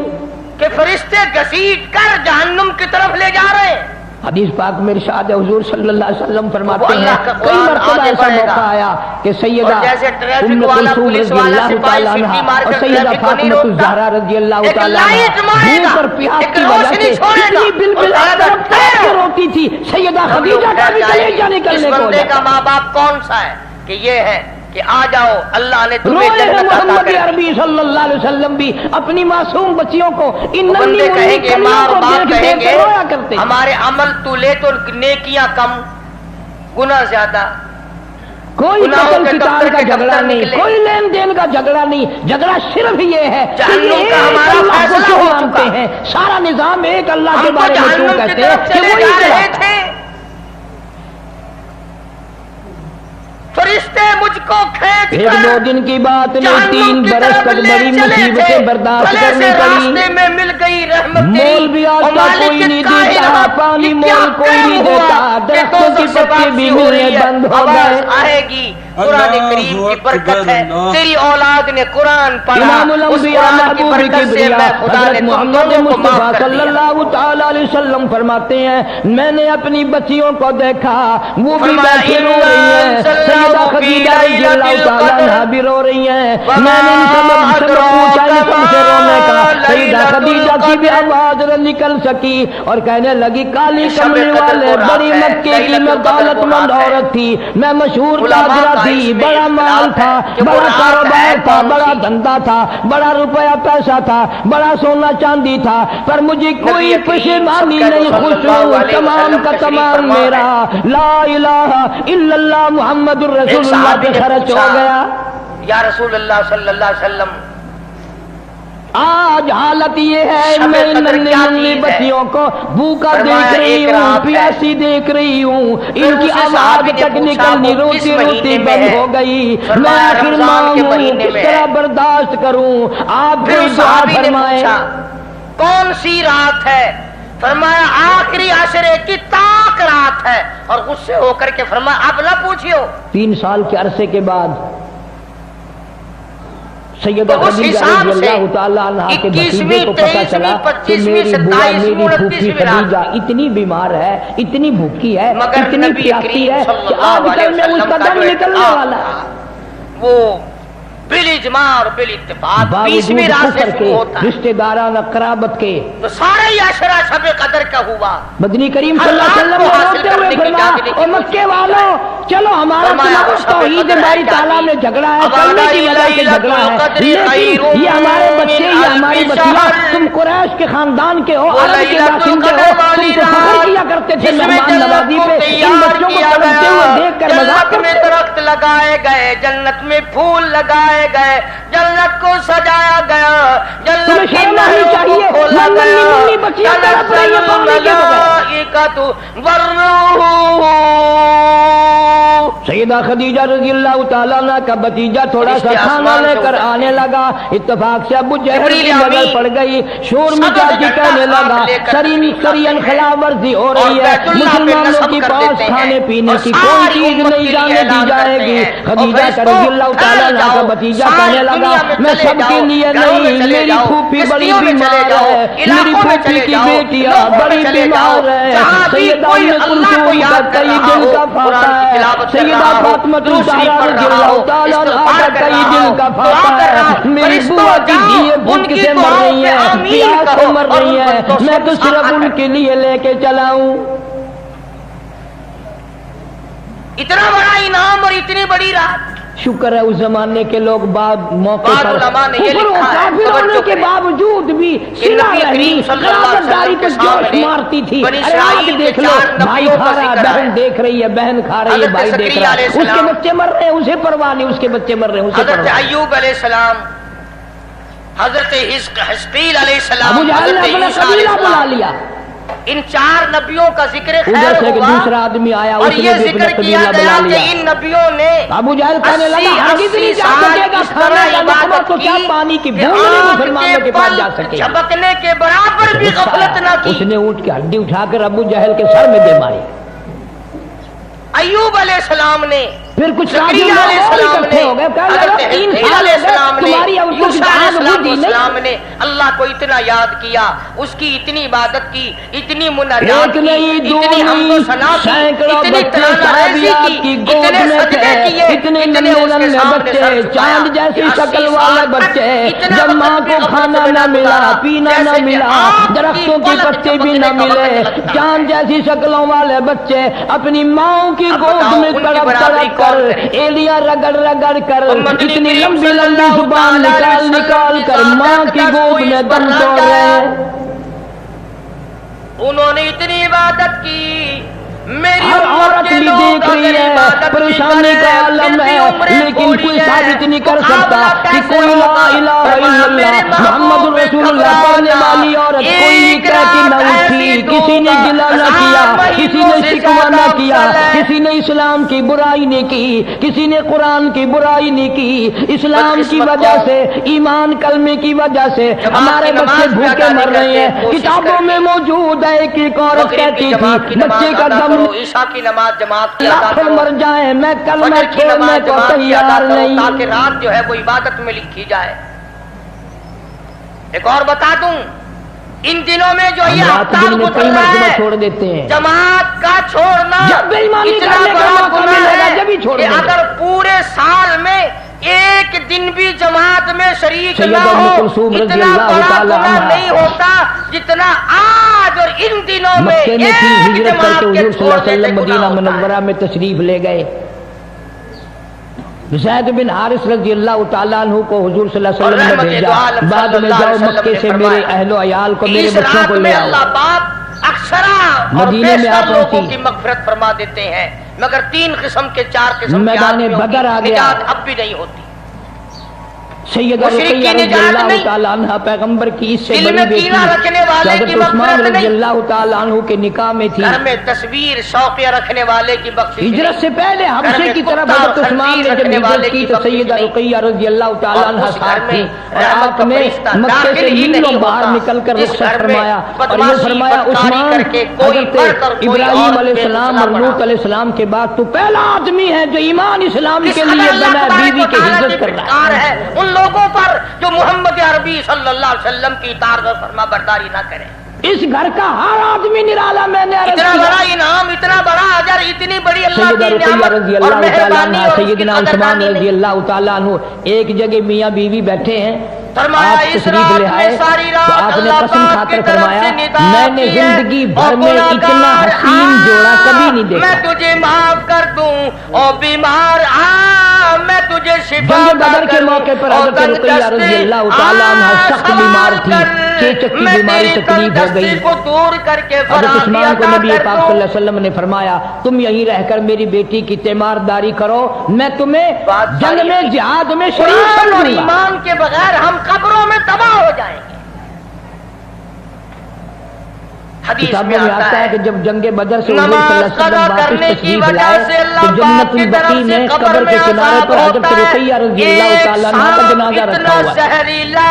کہ فرشتے گھسیٹ کر جہنم کی طرف لے جا رہے ہیں۔ حدیث پاک میں ارشاد ہے، حضور صلی اللہ علیہ وسلم فرماتے وہ ہیں اللہ کا کئی قرآن مرتبہ آگے ایسا بڑھے گا، موقع آیا کہ سیدہ اور جیسے ٹریفک ام والا کلثوم پولیس رضی والا اللہ سپاہی تعالیٰ سیٹی عنہا مار اور کر سیدہ ٹریفک کو نہیں فاطمہ روکتا، الزہرا رضی اللہ ایک تعالیٰ عنہا لائٹ مارے گا، بھوک اور پیاس ایک کی وجہ سے روشنی چھوڑے گا، اتنی بلبل اور کہے گا تڑپ تڑپ کے روتی تھی، سیدہ ہم لوگ خدیجہ کا بھی ڈر جائیں کلیجہ گے، نکلنے اس کو ہو بندے کا جاتا۔ ماں باپ کون سا ہے کہ یہ ہے کہ آ جاؤ اللہ نے تمہیں روئے ہیں جنت عطا محمد کر دی۔ عربی صلی اللہ علیہ وسلم بھی اپنی معصوم بچیوں کو ان وہ ننھی بندے منھی کہیں گے، ماں کلیوں اور کو باپ دیکھ کہیں دیکھ گے کے رویا کرتے ہیں۔ ہمارے عمل تو لے تو نیکیاں کم، گناہ زیادہ، کوئی گناہوں قتل کے قتال دفتر کا کے جھگڑا دفتر نہیں، نکلے۔ کوئی لین دین کا جھگڑا نہیں، جھگڑا صرف یہ ہے کہ جہنم یہ کا ایک ہمارا اللہ کو فیصلہ کیوں ہو مانتے چکا۔ ہیں، سارا نظام ایک اللہ کے ہم تو بارے میں کیوں جہنم کی کہتے طرف ہیں کہ چلے وہی جا رہے چلاتا ہے۔ تھے۔ فرشتے مجھ کو کھینچ ایک کر دو دن کی بات نہیں، 3 برس تک بڑی مصیبتیں برداشت کرنی پڑی۔ راستے میں مل گئی رحمتیں، مول بھی آج تک کوئی نہیں دیتا، پانی مول کوئی نہیں دیتا، درختوں کی پتی بھی ملنے بند ہو گئے۔ آئے گی قرآن کریم کی برکت ہے، تیری اولاد نے قرآن پڑھا، امام اس الانبیاء قرآن کی محبوب برکت سے کبریا میں خدا نے حضرت تم محمد دونوں کو مصطفیٰ معاف کر صلی دیا۔ اللہ تعالی علیہ وسلم فرماتے ہیں میں نے اپنی بچیوں کو دیکھا، وہ بھی فرمایا بیٹھی رو رہی ہیں، سیدہ خدیجہ رضی اللہ تعالیٰ عنہا بھی رو رہی ہیں۔ میں نے ان سب سے پوچھا ان سب سے رونے کا، سیدہ خدیجہ کی بھی آواز نہ نکل سکی اور کہنے لگی کالی کملی والے بڑی مکے کی میں دولت مند عورت تھی، میں مشہور تاجرہ تھی، بڑا مال تھا، بڑا کاروبار تھا، بڑا دھندا تھا، بڑا روپیہ پیسہ تھا، بڑا سونا چاندی تھا، پر مجھے کوئی پشیمانی نہیں، خوش ہوں تمام کا تمام میرا لا الہ الا اللہ محمد الرسول اللہ پہ خرچ ہو گیا۔ یا رسول اللہ صلی اللہ علیہ وسلم، آج حالت یہ ہے میں ان ننھی بچیوں کو بھوکا دیکھ رہی ہوں، پیاسی دیکھ رہی ہوں، ان کی آواز تک نکلنی روتی روتی بند ہو گئی، میں آخر ماں ہوں کس طرح برداشت کروں، آپ کوئی دعا فرمائیں۔ کون سی رات ہے؟ فرمایا آخری عشرے کی طاق رات ہے، اور غصے ہو کر کے فرمایا اب نہ پوچھیو۔ 3 سال کے عرصے کے بعد سیدہ تو اس خدیجہ حساب رضی سے اللہ تعالیٰ عنہ کے 21ویں، بھتیجے کو پتا چلا 23ویں، کہ میری 25ویں، بوا میری 27ویں، پھوپھی 29ویں خدیجہ اتنی بیمار ہے، اتنی بھوکی ہے، مگر اتنی نبی پیاسی کریم ہے صلی کہ اللہ آج علیہ کل میں اس وسلم کا کا دم جو نکلنے اعتراف والا تھا، وہ بالاجماع اور بالاتفاق باوجود 20ویں رات سے کفر کے شروع ہوتا ہے، رشتہ داران قرابت کے تو سارے ہی عشرہ شب قدر کا ہوا۔ مدنی کریم صلی اللہ علیہ وسلم نے روتے ہوئے فرمایا اور مکے والوں چلو ہمارا تمہارا توحید باری تعالیٰ میں جھگڑا ہے، کلمے کی وجہ سے جھگڑا ہے، لیکن یہ ہمارے بچے یہ ہماری بچیاں تم قریش کے خاندان کے ہو، عرب کے باشندے ہو، تم تو فخر کیا کرتے تھے مہمان نوازی پہ، ان بچوں کو تڑپتے ہوئے دیکھ کر مذاق جنت میں کرتے۔ درخت لگائے گئے، جنت میں پھول لگائے گئے، جنت کو سجایا گیا، جنت تمہیں کی شرم آنی نہروں کو چاہیے، کھولا ننھی گیا، ننھی بچیاں تڑپ رہی ہیں پانی کے بغیر۔ الملائکۃ والروح۔ سیدہ خدیجہ رضی اللہ تعالیٰ عنہ کا بھتیجا تھوڑا سا کھانا لے کر آنے لگا، اتفاق سے ابو جہل کی نظر پڑ گئی، شور مچا کے کہنے لگا سرین خلاف ورزی ہو رہی ہے، مسلمانوں کے پاس کھانے پینے کی کوئی چیز نہیں جانے دی جائے گی۔ خدیجہ کا رضی اللہ تعالیٰ عنہ کا بھتیجا کہنے لگا میں سب کے لیے نہیں، میری پھوپھی بڑی بیمار ہے، میری پھوپھی کی بیٹیاں بڑی بیمار ہے، سیدہ ام کلثوم کا کئی دل کا فاتح ہے، سیدہ فاطمہ الزہرا رضی اللہ تعالیٰ عنہا کا کئی دل کا فاتح ہے، میری بوا کی دیے بھوک سے مر رہی ہیں، پیاس سے مر رہی ہیں، میں تو صرف ان کے لیے لے کے چلا ہوں۔ اتنا بڑا انعام اور اتنی بڑی رات، شکر ہے اس زمانے کے لوگ بعد موقع بعض پر علماء نے یہ کفر و لکھا ہے، کافر ہونے توجہ کے کریں، باوجود بھی کہ صلہ نبی رحمی کریم صلی اللہ علیہ قرابتداری وسلم کو کے جوش سامنے مارتی تھی۔ بنی ارے آج اسرائیل دیکھ کے لو 4 بھائی نبیوں کا کھا رہا ہے، ذکر ہے۔ بہن دیکھ رہی ہے، بہن کھا رہی ہے، حضرت بھائی دیکھ زکریا رہا ہے، علیہ اس کے السلام، بچے مر رہے ہیں اسے پرواہ نہیں، اس کے بچے مر رہے ہیں اسے حضرت پرواہ نہیں۔ ایوب علیہ السلام، حضرت حزقیل علیہ السلام، ابو جہل نے حضرت اپنا عیسیٰ علیہ قبیلہ بلا السلام، لیا، ان 4 نبیوں کا ذکر ادھر خیر سے ایک ہوا، دوسرا آدمی آیا اور اس نے یہ بھی اپنا ذکر کیا قبیلہ گیا بلا کہ لیا۔ ان نبیوں نے ابو جہل کہنے لگا ہرگز نہیں جا سکے گا کھانے کا لقمہ تو کیا پانی کی بوند نہیں مسلمانوں کے پاس جا سکے گی۔ جھبکنے کے برابر بھی غفلت نہ اس کی۔ نے اونٹ کی ہڈی اٹھا کر ابو جہل کے سر میں دے ماری۔ ایوب علیہ السلام نے، پھر کچھ زکریا علیہ السلام نے، ہو گئے، کہنے حضرت لگا 3 حزقیل سال علیہ ہو گئے السلام نے، تمہاری عورتوں کی یوسف علیہ آگ بجھی نہیں۔ السلام نے اللہ کو اتنا یاد کیا، اس کی اتنی عبادت کی، اتنی مناجات ایک کی، نہیں دو اتنی حمد و نہیں ثنا کی، سینکڑوں اتنی بچے ترانہ صحابیات ریزی کی کی، گود اتنے میں صدقے تھے، کیے، اتنے اتنے ننھے اس کے ننھے سامنے بچے، سر جھکایا۔ چاند جیسی 80 شکل سال والے تک بچے، اتنا جب وقت ماں بھی کو غفلت کھانا میں نہ ملا، گزارا، پینا جیسے نہ کہ ملا، آگ کی درختوں کے پلک پتے بھی جھپکنے نہ کا ملے، وقت لگتا ہے۔ چاند جیسی شکلوں والے بچے اپنی ماں کی اب گود بتاؤ، میں ان کی تڑپ برابری تڑپ کون کر کرے؟ ایلیاں رگڑ رگڑ کر اور مدنی اتنی کریم لمبی صلی لمبی اللہ زبان تعالیٰ علیہ نکال وسلم نکال کی کر ذات ماں کی اقدس گود کو میں اس پر دم نہ توڑ جائے۔ رہے ہیں۔ انہوں نے اتنی عبادت کی، میری ہر امت عورت کے بھی لوگ دیکھ رہی رہی ہے، پریشانی کا عالم ہے، لیکن کوئی ثابت نہیں کر سکتا کہ کوئی لا الہ الا اللہ محمد رسول اللہ پڑھنے والی عورت کوئی نہیں کہہ کے نہ اٹھی، کسی نے گلا نہ کیا، کسی نے شکوہ نہ کیا، کسی نے اسلام کی برائی نہیں کی، کسی نے قرآن کی برائی نہیں کی۔ اسلام کی وجہ سے، ایمان کلمے کی وجہ سے ہمارے بچے بھوکے مر رہے ہیں۔ کتابوں میں موجود ہے ایک عورت کہتی تھی بچے کا دم عشاء کی نماز جماعت کی لاکھ مر جائے میں کلمہ چھوڑنے کو تیار نہیں، تاکہ رات جو ہے وہ عبادت میں لکھی جائے۔ ایک اور بتا دوں، ان دنوں میں جو یہ ہفتہ گزر رہا ہے چھوڑ دیتے ہیں، جماعت کا چھوڑنا جب بے ایمانی اتنا کرنے کا بڑا موقع گناہ ملے گا ہے جب ہی چھوڑ کہ دیں گے۔ اگر پورے سال میں ایک دن بھی جماعت میں شریک نہ سیدہ ام ہو، کلثوم رضی اتنا اللہ بڑا تعالی گناہ عنہا نہیں ہوتا جتنا آج اور ان دنوں میں مکے میں تھی، ایک ہجرت کر جماعت کے کے حضور صلی اللہ علیہ چھوڑنے سے وسلم گناہ مدینہ ہوتا ہے۔ منورہ میں تشریف لے گئے۔ زید بن حارث رضی اللہ تعالیٰ عنہ کو حضور صلی اللہ علیہ وسلم نے بھیجا، بعد میں جاؤ مکے سے میرے اہل و عیال کو، میرے اس بچوں رات کو میں لے آؤ۔ اللہ پاک اکثرا اور مدینے میں بیشتر آپ لوگوں پہنچی، کی مغفرت فرما دیتے ہیں، مگر 3 قسم کے 4 قسم کے میدان آدمیوں بدر آ کی گیا۔ نجات اب بھی نہیں ہوتی۔ سیدہ مشرک کی رقیہ رضی نجات اللہ نہیں، تعالیٰ عنہ پیغمبر کی اس سے دل بڑی میں بیٹی کینہ رکھنے والے حضرت کی عثمان مغفرت رضی نہیں، اللہ تعالیٰ عنہ کے نکاح میں تھی، گھر میں تصویر شوقیہ رکھنے والے کی بخشش ہجرت سے پہلے حبشے کی طرف حضرت عثمان نے جب ہجرت کی تو سیدہ رقیہ رضی اللہ تعالیٰ عنہ ساتھ تھی، اور آپ نے مکے سے میلوں باہر نکل کر رخصت فرمایا اور یہ فرمایا عثمان حضرت ابراہیم علیہ السلام اور لوط علیہ السلام کے بعد تو پہلا آدمی ہے جو ایمان اسلام کے لیے بنا بیوی کی ہجرت کر رہا ہے۔ ان لوگوں پر جو محمد عربی صلی اللہ علیہ وسلم کی اطاعت اور فرما برداری نہ کریں۔ اس گھر کا ہر آدمی نرالا، میں نے عرض اتنا کیا بڑا انعام، اتنا بڑا اجر، اتنی بڑی اللہ سیدہ کی رقیہ نعمت رضی اور اللہ تعالیٰ مہربانی عنہ، اور اس کی سیدنا عثمان قدردانی رضی نہیں۔ اللہ تعالیٰ عنہ ایک جگہ میاں بیوی بیٹھے ہیں، فرمایا آپ اس تشریف رات لے میں آئے ساری تو رات آپ نے اللہ قسم پاک کھا کی کر طرف فرمایا سے ندا میں نے کی ہے زندگی بھر اور میں اتنا گناہگار حسین جوڑا کبھی نہیں میں دیکھا۔ تجھے معاف کر دوں اور بیمار میں تجھے شفا جنگ بدر کے موقع پر حضرت رقیہ رضی اللہ تعالیٰ عنہ سخت بیمار تھی، چیچک کی بیماری تکلیف ہو گئی۔ کو دور کر کے حضرت عثمان کو نبی پاک صلی اللہ علیہ وسلم نے فرمایا تم یہیں رہ کر میری بیٹی کی تیمارداری کرو، میں تمہیں جنگ میں جہاد میں شریک قرآن اور کروں گا۔ ایمان کے بغیر ہم قبروں میں تباہ ہو جائیں گے۔ حدیث کتابوں میں آتا ہے کہ جب جنگ بدر سے حضور صلی اللہ علیہ نماز قضا وسلم واپس کرنے کی تشریف وجہ لائے سے تو اللہ جنت پاک کی طرف البقیع سے میں قبر قبر میں کے کنارے عذاب پر حضرت ہوتا ہے۔ رقیہ رضی اللہ تعالیٰ عنہ کا جنازہ رکھا ہوا ہے۔ زہریلا،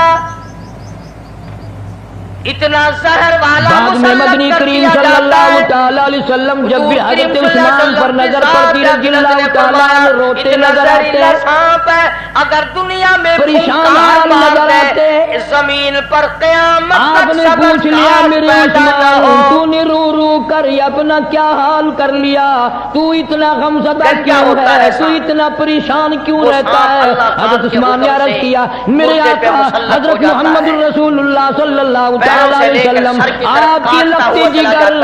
اتنا زہر والا بعد میں مدنی کریم صلی اللہ تعالیٰ علیہ وسلم جب بھی حضرت عثمان پر نظر پڑتی رضی اللہ تعالیٰ عنہ روتے نظر آتے، اگر دنیا میں پریشان حال نظر آتے، زمین پر قیامت آپ نے پوچھ لیا میرے عثمان تو نے رو رو کر اپنا کیا حال کر لیا، تو اتنا غمزدہ کیوں ہے، تو اتنا پریشان کیوں رہتا ہے؟ حضرت عثمان نے عرض کیا میرے آقا حضرت محمد رسول اللہ صلی اللہ علیہ وسلم آپ کی لگتی جگر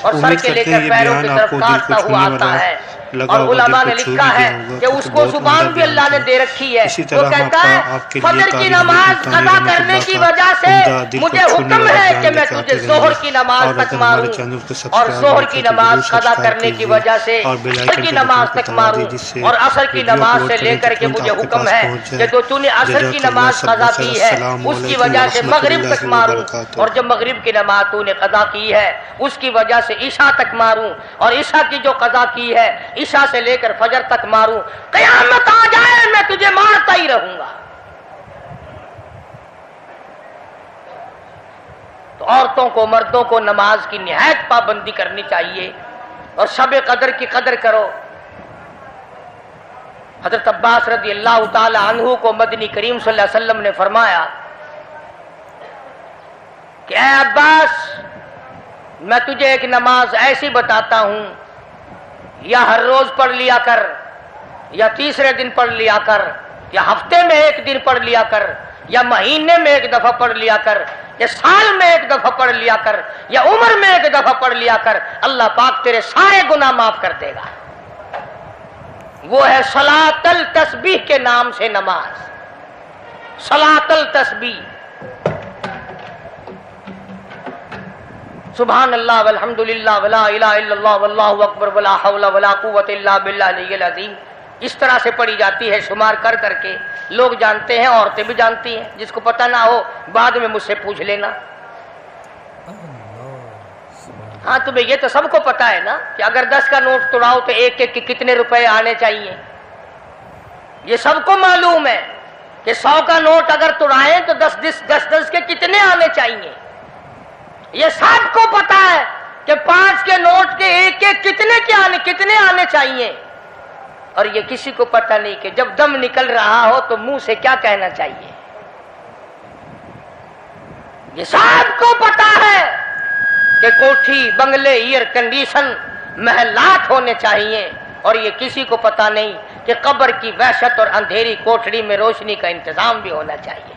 اور سر کے لے کر پیروں کی طرف کاٹتا ہوا آتا ہے، اور علماء نے لکھا ہے کہ اس کو زبان بھی اللہ نے دے رکھی ہے، وہ کہتا ہے فجر کی نماز قضا کرنے کی وجہ سے مجھے حکم ہے کہ میں تجھے ظہر کی نماز تک ماروں، اور ظہر کی نماز قضا کرنے کی وجہ سے عصر کی نماز تک ماروں، اور عصر کی نماز سے لے کر کے مجھے حکم ہے کہ تو نے عصر کی نماز قضا کی ہے اس کی وجہ سے مغرب تک ماروں، اور جب مغرب کی نماز تو نے قضا کی ہے اس کی وجہ سے عشاء تک ماروں، اور عشاء کی جو قضا کی ہے عشاء سے لے کر فجر تک ماروں، قیامت آ جائے میں تجھے مارتا ہی رہوں گا۔ تو عورتوں کو مردوں کو نماز کی نہایت پابندی کرنی چاہیے، اور شب قدر کی قدر کرو۔ حضرت عباس رضی اللہ تعالی عنہ کو مدنی کریم صلی اللہ علیہ وسلم نے فرمایا کہ اے عباس میں تجھے ایک نماز ایسی بتاتا ہوں، یا ہر روز پڑھ لیا کر، یا تیسرے دن پڑھ لیا کر، یا ہفتے میں ایک دن پڑھ لیا کر، یا مہینے میں ایک دفعہ پڑھ لیا کر، یا سال میں ایک دفعہ پڑھ لیا کر، یا عمر میں ایک دفعہ پڑھ لیا کر، اللہ پاک تیرے سارے گناہ معاف کر دے گا۔ وہ ہے صلاۃ التسبیح کے نام سے نماز، صلاۃ التسبیح۔ سبحان اللہ والحمدللہ ولا الہ الا اللہ واللہ اکبر ولا حول ولا قوت الا باللہ العلی العظیم اس طرح سے پڑھی جاتی ہے شمار کر کر کے. لوگ جانتے ہیں، عورتیں بھی جانتی ہیں. جس کو پتہ نہ ہو بعد میں مجھ سے پوچھ لینا. ہاں تمہیں یہ تو سب کو پتا ہے نا کہ اگر 10 کا نوٹ توڑاؤ تو ایک ایک کے کتنے روپے آنے چاہیے. یہ سب کو معلوم ہے کہ 100 کا نوٹ اگر توڑائیں تو 10 کے کتنے آنے چاہیے. یہ سب کو پتا ہے کہ 5 کے نوٹ کے ایک ایک کتنے آنے چاہیے. اور یہ کسی کو پتا نہیں کہ جب دم نکل رہا ہو تو منہ سے کیا کہنا چاہیے. یہ سب کو پتا ہے کہ کوٹھی، بنگلے، ایئر کنڈیشن، محلات ہونے چاہیے. اور یہ کسی کو پتا نہیں کہ قبر کی وحشت اور اندھیری کوٹھڑی میں روشنی کا انتظام بھی ہونا چاہیے.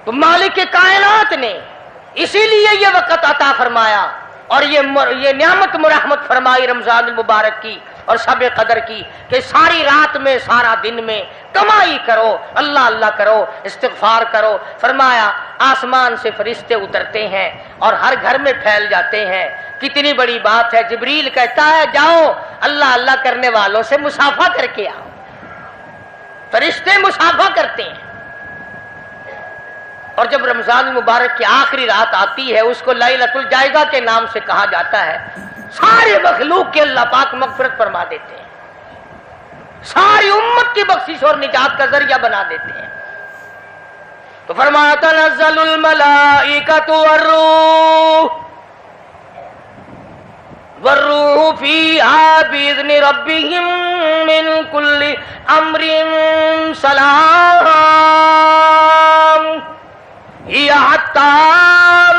تو مالک کائنات نے اسی لیے یہ وقت عطا فرمایا اور یہ نعمت مرحمت فرمائی رمضان المبارک کی اور شب قدر کی کہ ساری رات میں سارا دن میں کمائی کرو، اللہ اللہ کرو، استغفار کرو. فرمایا آسمان سے فرشتے اترتے ہیں اور ہر گھر میں پھیل جاتے ہیں. کتنی بڑی بات ہے. جبریل کہتا ہے جاؤ اللہ اللہ کرنے والوں سے مصافحہ کر کے آؤ. فرشتے مصافحہ کرتے ہیں. اور جب رمضان المبارک کی آخری رات آتی ہے اس کو لیلۃ الجائزہ کے نام سے کہا جاتا ہے. سارے مخلوق کے اللہ پاک مغفرت فرما دیتے ہیں، ساری امت کی بخشش اور نجات کا ذریعہ بنا دیتے ہیں. تو فرمایا تنزل الملائکۃ والروح فیہا بإذن ربہم من کل امر سلام حتی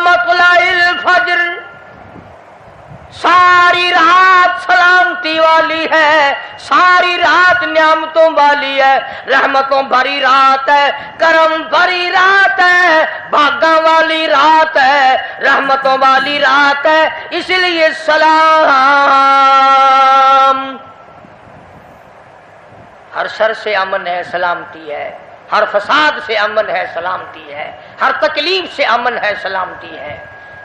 مطلع الفجر. ساری رات سلامتی والی ہے، ساری رات نعمتوں والی ہے، رحمتوں بھری رات ہے، کرم بھری رات ہے، بھاگا والی رات ہے، رحمتوں والی رات ہے. اس لیے سلام. ہر شر سے امن ہے، سلامتی ہے. ہر فساد سے امن ہے، سلامتی ہے. ہر تکلیف سے امن ہے، سلامتی ہے.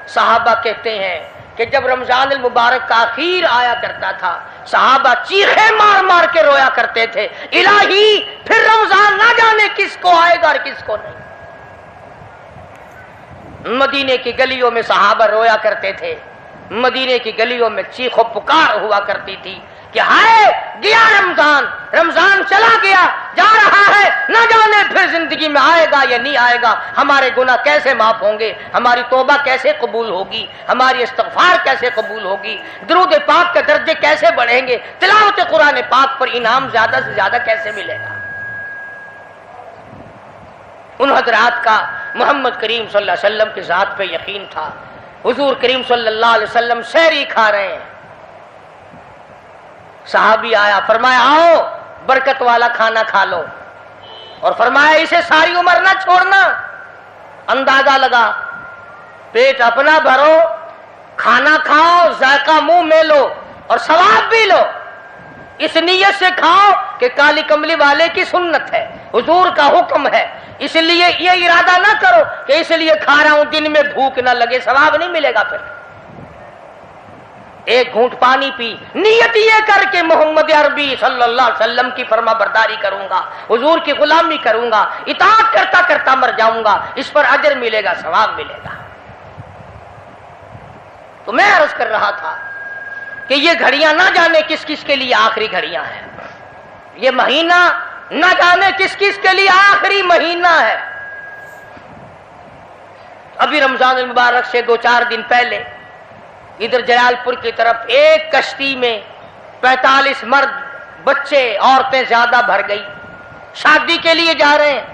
صحابہ کہتے ہیں کہ جب رمضان المبارک کا اخیر آیا کرتا تھا صحابہ چیخیں مار مار کے رویا کرتے تھے، الہی پھر رمضان نہ جانے کس کو آئے گا اور کس کو نہیں. مدینے کی گلیوں میں صحابہ رویا کرتے تھے. مدینے کی گلیوں میں چیخ و پکار ہوا کرتی تھی کہ ہائے گیا رمضان، رمضان چلا گیا، جا رہا ہے، نہ جانے پھر زندگی میں آئے گا یا نہیں آئے گا. ہمارے گناہ کیسے معاف ہوں گے، ہماری توبہ کیسے قبول ہوگی، ہماری استغفار کیسے قبول ہوگی، درود پاک کے درجے کیسے بڑھیں گے، تلاوت قرآن پاک پر انعام زیادہ سے زیادہ کیسے ملے گا. ان حضرات کا محمد کریم صلی اللہ علیہ وسلم کی ذات پہ یقین تھا. حضور کریم صلی اللہ علیہ وسلم سحری کھا رہے ہیں. صحابی آیا، فرمایا آؤ برکت والا کھانا کھا لو. اور فرمایا اسے ساری عمر نہ چھوڑنا. اندازہ لگا، پیٹ اپنا بھرو، کھانا کھاؤ، ذائقہ منہ میں لو اور ثواب بھی لو. اس نیت سے کھاؤ کہ کالی کملی والے کی سنت ہے، حضور کا حکم ہے. اس لیے یہ ارادہ نہ کرو کہ اس لیے کھا رہا ہوں دن میں بھوک نہ لگے، ثواب نہیں ملے گا. پھر ایک گھونٹ پانی پی، نیت یہ کر کے محمد عربی صلی اللہ علیہ وسلم کی فرما برداری کروں گا، حضور کی غلامی کروں گا، اطاعت کرتا کرتا مر جاؤں گا، اس پر اجر ملے گا، ثواب ملے گا. تو میں عرض کر رہا تھا کہ یہ گھڑیاں نہ جانے کس کس کے لیے آخری گھڑیاں ہیں. یہ مہینہ نہ جانے کس کس کے لیے آخری مہینہ ہے. ابھی رمضان المبارک سے 2-4 دن پہلے ادھر جلال پور کی طرف ایک کشتی میں 45 مرد، بچے، عورتیں زیادہ بھر گئی. شادی کے لیے جا رہے ہیں.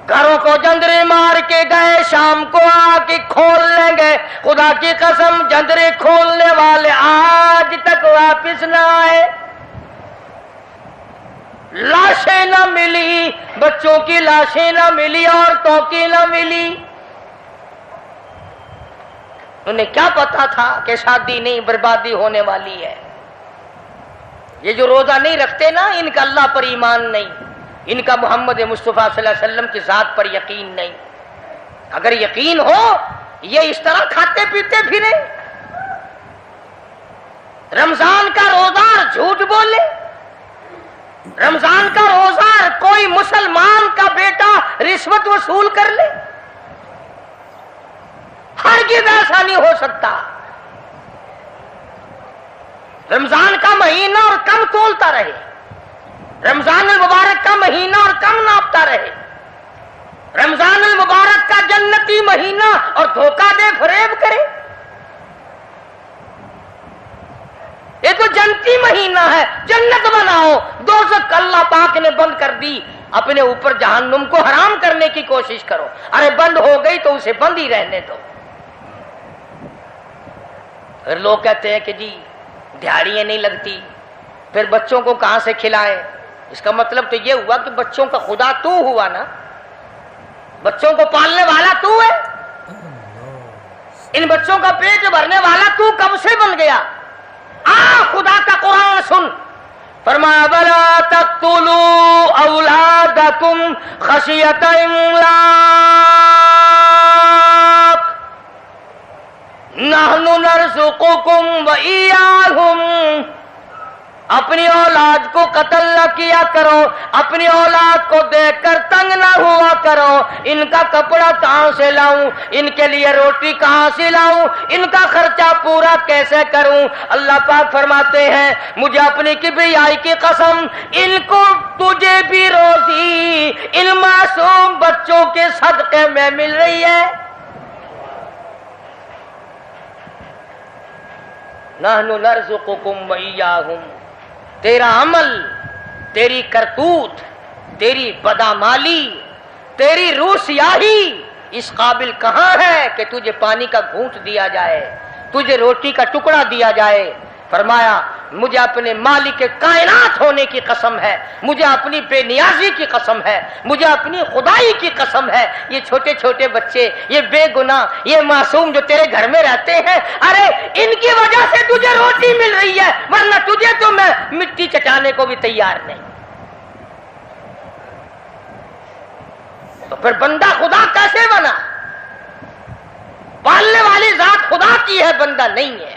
گھروں کو جندرے مار کے گئے، شام کو آ کے کھول لیں گے. خدا کی قسم جندرے کھولنے والے آج تک واپس نہ آئے. لاشیں نہ ملی، بچوں کی لاشیں نہ ملی، عورتوں کی نہ ملی. انہیں کیا پتا تھا کہ شادی نہیں، بربادی ہونے والی ہے. یہ جو روزہ نہیں رکھتے نا، ان کا اللہ پر ایمان نہیں، ان کا محمد مصطفیٰ صلی اللہ علیہ وسلم کی ذات پر یقین نہیں. اگر یقین ہو یہ اس طرح کھاتے پیتے پھرے، رمضان کا روزہ جھوٹ بولے، رمضان کا روزہ کوئی مسلمان کا بیٹا رشوت وصول کر لے، ہرگز ایسا نہیں ہو سکتا۔ رمضان کا مہینہ اور کم تولتا رہے، رمضان المبارک کا مہینہ اور کم ناپتا رہے، رمضان المبارک کا جنتی مہینہ اور دھوکہ دے فریب کرے۔ یہ تو جنتی مہینہ ہے، جنت بناؤ، دوزخ اللہ پاک نے بند کر دی، اپنے اوپر جہنم کو حرام کرنے کی کوشش کرو۔ ارے بند ہو گئی تو اسے بند ہی رہنے دو۔ پھر لوگ کہتے ہیں کہ جی دیہڑیاں نہیں لگتی، پھر بچوں کو کہاں سے کھلائیں؟ اس کا مطلب تو یہ ہوا کہ بچوں کا خدا تو ہوا نا، بچوں کو پالنے والا تو ہے، ان بچوں کا پیٹ بھرنے والا تو کب سے بن گیا؟ خدا کا قرآن سن، فرمایا وَلَا تَقْتُلُوا أَوْلَادَكُمْ خَشْيَةَ إِمْلَاقٍ نَحْنُ نَرْزُقُكُمْ وَإِيَّاهُمْ۔ اپنی اولاد کو قتل نہ کیا کرو، اپنی اولاد کو دیکھ کر تنگ نہ ہوا کرو۔ ان کا کپڑا کہاں سے لاؤں، ان کے لیے روٹی کہاں سے لاؤں، ان کا خرچہ پورا کیسے کروں؟ اللہ پاک فرماتے ہیں مجھے اپنی کبریائی کی قسم، ان کو تجھے بھی روزی ان معصوم بچوں کے صدقے میں مل رہی ہے۔ نحن نرزقکم وإیاہم۔ تیرا عمل، تیری کرتوت، تیری بدعمالی، تیری روح سیاہی اس قابل کہاں ہے کہ تجھے پانی کا گھونٹ دیا جائے، تجھے روٹی کا ٹکڑا دیا جائے؟ فرمایا مجھے اپنے مالک کائنات ہونے کی قسم ہے، مجھے اپنی بے نیازی کی قسم ہے، مجھے اپنی خدائی کی قسم ہے، یہ چھوٹے چھوٹے بچے، یہ بے گناہ، یہ معصوم جو تیرے گھر میں رہتے ہیں، ارے ان کی وجہ سے تجھے روٹی مل رہی ہے، ورنہ تجھے تو میں مٹی چٹانے کو بھی تیار نہیں۔ تو پھر بندہ خدا کیسے بنا؟ پالنے والی ذات خدا کی ہے، بندہ نہیں ہے۔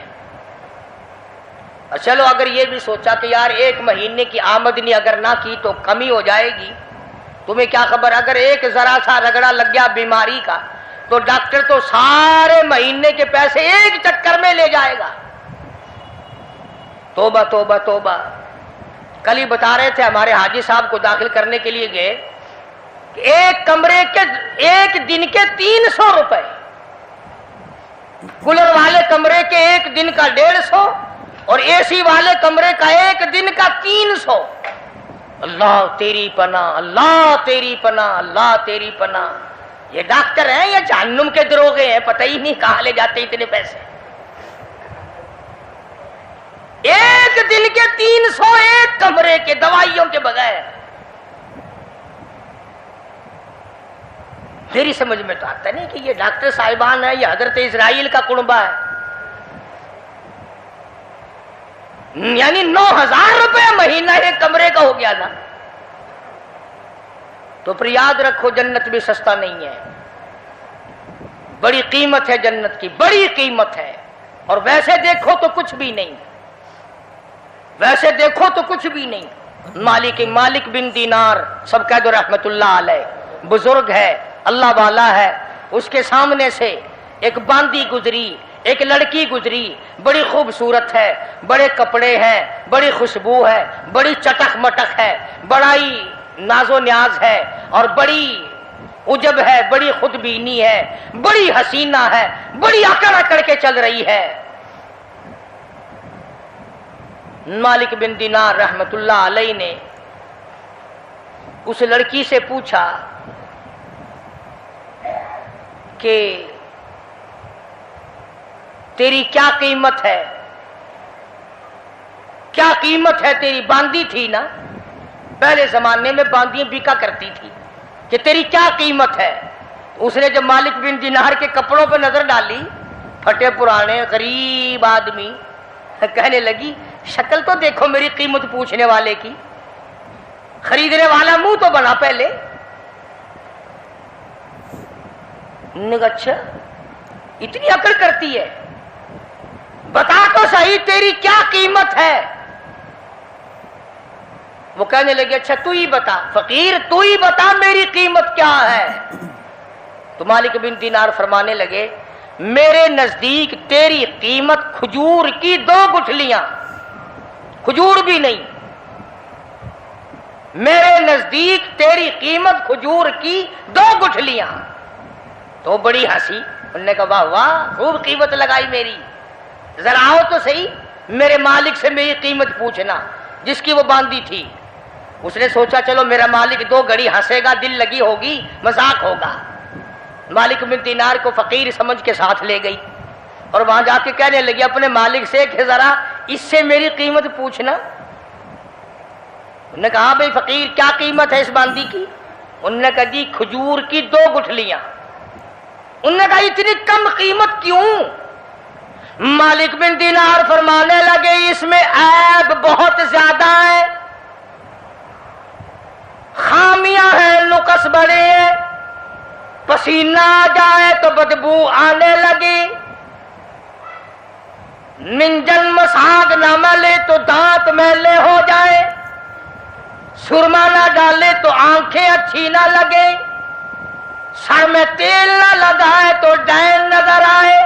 چلو اگر یہ بھی سوچا کہ یار ایک مہینے کی آمدنی اگر نہ کی تو کمی ہو جائے گی، تمہیں کیا خبر، اگر ایک ذرا سا رگڑا لگ گیا بیماری کا تو ڈاکٹر تو سارے مہینے کے پیسے ایک چکر میں لے جائے گا۔ توبہ توبہ توبہ۔ کل ہی بتا رہے تھے ہمارے حاجی صاحب کو داخل کرنے کے لیے گئے کہ ایک کمرے کے ایک دن کے 300 روپے، کولر والے کمرے کے ایک دن کا 150 اور اے سی والے کمرے کا ایک دن کا 300۔ اللہ تیری پناہ، اللہ تیری پناہ، اللہ تیری پناہ۔ یہ ڈاکٹر ہیں یا جہنم کے دروغے ہیں، پتہ ہی نہیں کہاں لے جاتے اتنے پیسے۔ ایک دن کے 300 ایک کمرے کے، دوائیوں کے بغیر۔ میری سمجھ میں تو آتا نہیں کہ یہ ڈاکٹر صاحبان ہے یہ حضرت اسرائیل کا کنبہ ہے، یعنی 9000 روپے مہینہ ایک کمرے کا ہو گیا نا۔ تو پھر یاد رکھو جنت بھی سستا نہیں ہے، بڑی قیمت ہے جنت کی، بڑی قیمت ہے۔ اور ویسے دیکھو تو کچھ بھی نہیں، ویسے دیکھو تو کچھ بھی نہیں۔ مالک بن دینار، سب کہہ دو رحمت اللہ علیہ، بزرگ ہے، اللہ والا ہے، اس کے سامنے سے ایک باندی گزری، ایک لڑکی گزری، بڑی خوبصورت ہے، بڑے کپڑے ہیں، بڑی خوشبو ہے، بڑی چٹک مٹک ہے، بڑا ہی ناز و نیاز ہے، اور بڑی عجب ہے، بڑی خود بینی ہے، بڑی حسینہ ہے، بڑی اکڑ اکڑ کے چل رہی ہے۔ مالک بن دینار رحمت اللہ علیہ نے اس لڑکی سے پوچھا کہ تیری کیا قیمت ہے، کیا قیمت ہے تیری؟ باندی تھی نا، پہلے زمانے میں باندیاں بکا کرتی تھی، کہ تیری کیا قیمت ہے؟ اس نے جب مالک بن دینار کے کپڑوں پہ نظر ڈالی، پھٹے پرانے غریب آدمی، کہنے لگی شکل تو دیکھو میری قیمت پوچھنے والے کی، خریدنے والا منہ تو بنا پہلے۔ انہوں نے کہا اچھا اتنی عقل کرتی ہے, بتا تو صحیح تیری کیا قیمت ہے. وہ کہنے لگے اچھا تو ہی بتا فقیر, تو ہی بتا میری قیمت کیا ہے. تو مالک بن دینار فرمانے لگے میرے نزدیک تیری قیمت کھجور کی 2 گٹھلیاں, کھجور بھی نہیں, میرے نزدیک تیری قیمت کھجور کی 2 گٹھلیاں. تو بڑی ہنسی, انہوں نے کہا واہ واہ خوب قیمت لگائی میری, ذرا آؤ تو صحیح میرے مالک سے میری قیمت پوچھنا جس کی وہ باندھی تھی. اس نے سوچا چلو میرا مالک 2 گھڑی ہنسے گا, دل لگی ہوگی, مذاق ہوگا. مالک بن دینار کو فقیر سمجھ کے ساتھ لے گئی اور وہاں جا کے کہنے لگی اپنے مالک سے کہ ذرا اس سے میری قیمت پوچھنا. انہوں نے کہا بھئی فقیر کیا قیمت ہے اس باندھی کی؟ انہوں نے کہا جی کھجور کی 2 گٹھلیاں. انہوں نے کہا اتنی کم قیمت کیوں؟ مالک بن دینار فرمانے لگے اس میں عیب بہت زیادہ ہے, خامیاں ہیں, نقص بڑے ہیں, پسینہ آ جائے تو بدبو آنے لگی, منجن مساگ نہ ملے تو دانت میلے ہو جائے, سرما نہ ڈالے تو آنکھیں اچھی نہ لگے, سر میں تیل نہ لگائے تو ڈین نظر آئے,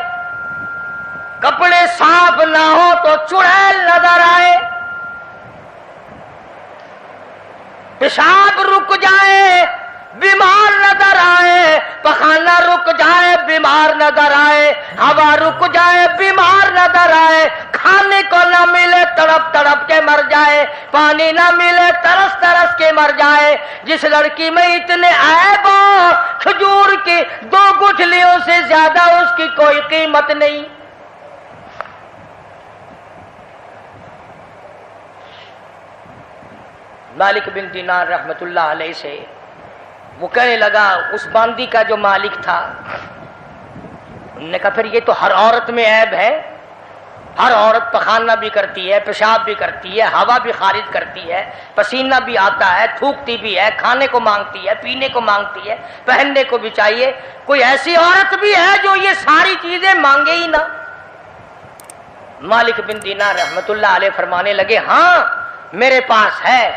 کپڑے صاف نہ ہو تو چڑیل نظر آئے, پیشاب رک جائے بیمار نظر آئے, پخانہ رک جائے بیمار نظر آئے, ہوا رک جائے بیمار نظر آئے, کھانے کو نہ ملے تڑپ تڑپ کے مر جائے, پانی نہ ملے ترس ترس کے مر جائے. جس لڑکی میں اتنے عیب ہو کھجور کی 2 گٹھلیوں سے زیادہ اس کی کوئی قیمت نہیں. مالک بن دینار رحمت اللہ علیہ سے وہ کہنے لگا اس باندی کا جو مالک تھا, انہوں نے کہا پھر یہ تو ہر عورت میں عیب ہے, ہر عورت پخانہ بھی کرتی ہے, پیشاب بھی کرتی ہے, ہوا بھی خارج کرتی ہے, پسینہ بھی آتا ہے, تھوکتی بھی ہے, کھانے کو مانگتی ہے, پینے کو مانگتی ہے, پہننے کو بھی چاہیے, کوئی ایسی عورت بھی ہے جو یہ ساری چیزیں مانگے ہی نہ؟ مالک بن دینار رحمت اللہ علیہ فرمانے لگے ہاں میرے پاس ہے,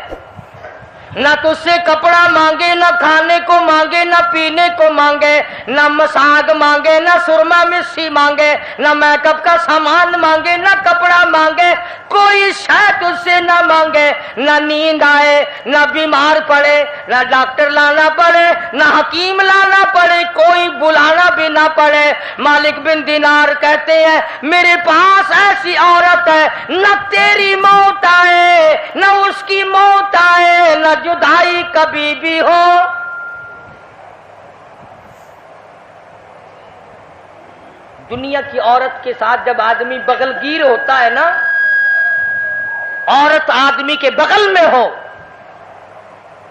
نہ تجھ سے کپڑا مانگے, نہ کھانے کو مانگے, نہ پینے کو مانگے, نہ مساگ مانگے, نہ سرما مسی مانگے, نہ میک اپ کا سامان مانگے, نہ کپڑا مانگے, کوئی شے تجھ سے نہ مانگے, نہ نیند آئے, نہ بیمار پڑے, نہ ڈاکٹر لانا پڑے, نہ حکیم لانا پڑے, کوئی بلانا بھی نہ پڑے. مالک بن دینار کہتے ہیں میرے پاس ایسی عورت ہے نہ تیری موت آئے نہ اس کی موت آئے, نہ جدائی کبھی بھی ہو. دنیا کی عورت کے ساتھ جب آدمی بغل گیر ہوتا ہے نا, عورت آدمی کے بغل میں ہو,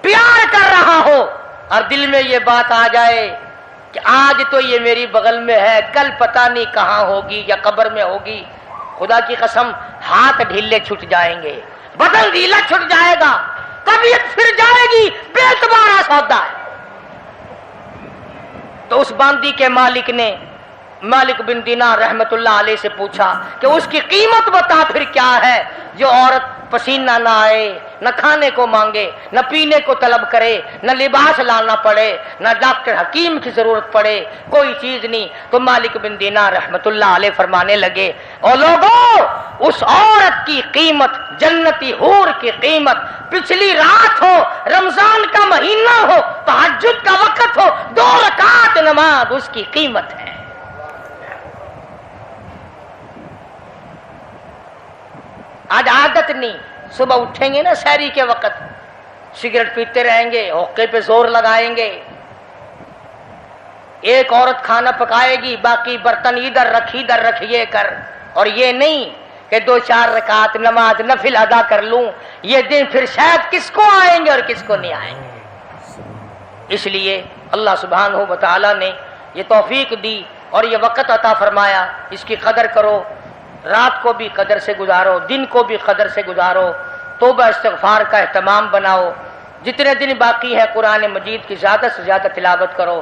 پیار کر رہا ہو اور دل میں یہ بات آ جائے کہ آج تو یہ میری بغل میں ہے, کل پتہ نہیں کہاں ہوگی یا قبر میں ہوگی, خدا کی قسم ہاتھ ڈھیلے چھٹ جائیں گے, بدن ڈھیلا چھٹ جائے گا, طبیعت پھر جائے گی, بے اعتبار سودا ہے. تو اس باندی کے مالک نے مالک بن دینار رحمت اللہ علیہ سے پوچھا کہ اس کی قیمت بتا پھر کیا ہے جو عورت پسینہ نہ آئے, نہ کھانے کو مانگے, نہ پینے کو طلب کرے, نہ لباس لانا پڑے, نہ ڈاکٹر حکیم کی ضرورت پڑے, کوئی چیز نہیں. تو مالک بن دینار رحمت اللہ علیہ فرمانے لگے او لوگوں, اس عورت کی قیمت جنتی حور کی قیمت پچھلی رات ہو, رمضان کا مہینہ ہو, تہجد کا وقت ہو, 2 رکعت نماز اس کی قیمت ہے. آج عادت نہیں, صبح اٹھیں گے نا سحری کے وقت, سگریٹ پیتے رہیں گے, حقے پہ زور لگائیں گے, ایک عورت کھانا پکائے گی, باقی برتن ادھر رکھ یہ کر, اور یہ نہیں کہ 2-4 رکعت نماز نفل ادا کر لوں. یہ دن پھر شاید کس کو آئیں گے اور کس کو نہیں آئیں گے. اس لیے اللہ سبحانہ و تعالی نے یہ توفیق دی اور یہ وقت عطا فرمایا, اس کی قدر کرو, رات کو بھی قدر سے گزارو, دن کو بھی قدر سے گزارو, توبہ استغفار کا اہتمام بناؤ. جتنے دن باقی ہے قرآن مجید کی زیادہ سے زیادہ تلاوت کرو.